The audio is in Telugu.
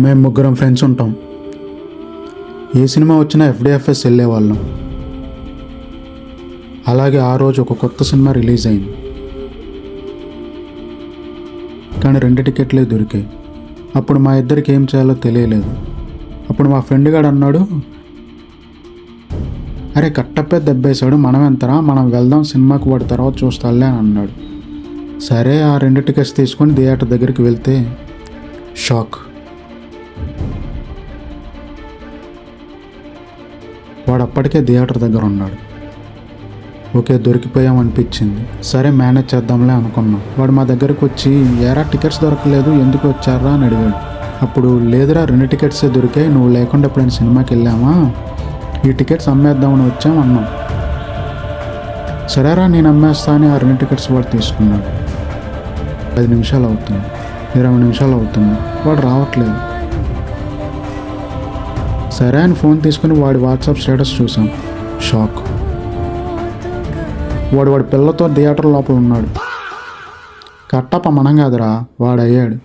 మేము ముగ్గురం ఫ్రెండ్స్ ఉంటాం. ఏ సినిమా వచ్చినా FDFS వెళ్ళేవాళ్ళం. అలాగే ఆ రోజు ఒక కొత్త సినిమా రిలీజ్ అయింది, కానీ 2 టికెట్లే దొరికాయి. అప్పుడు మా ఇద్దరికి ఏం చేయాలో తెలియలేదు. అప్పుడు మా ఫ్రెండ్ గాడు అన్నాడు, అరే కట్టప్పే దెబ్బేశాడు, మనం ఎంతరా, మనం వెళ్దాం సినిమాకి, వాడి తర్వాత చూస్తాలే అని అన్నాడు. సరే ఆ 2 టికెట్స్ తీసుకొని థియేటర్ దగ్గరికి వెళ్తే షాక్. వాడు అప్పటికే థియేటర్ దగ్గర ఉన్నాడు. ఓకే దొరికిపోయాం అనిపించింది. సరే మేనేజ్ చేద్దాంలే అనుకున్నాం. వాడు మా దగ్గరకు వచ్చి, ఏరా టికెట్స్ దొరకలేదు, ఎందుకు వచ్చారా అని అడిగాడు. అప్పుడు లేదురా 2 టికెట్సే దొరికాయి, నువ్వు లేకుండా ఎప్పుడైనా సినిమాకి వెళ్ళామా, ఈ టికెట్స్ అమ్మేద్దామని వచ్చాం అన్నాం. సరేరా నేను అమ్మేస్తా అని ఆ 2 టికెట్స్ వాడు తీసుకున్నాడు. 10 నిమిషాలు అవుతుంది, 20 నిమిషాలు అవుతుంది, వాడు రావట్లేదు. సరే అని ఫోన్ తీసుకుని వాడి వాట్సాప్ స్టేటస్ చూసాం. షాక్. వాడి పిల్లతో థియేటర్ లోపల ఉన్నాడు. కట్టప్ప మనం కాదురా, వాడయ్యాడు.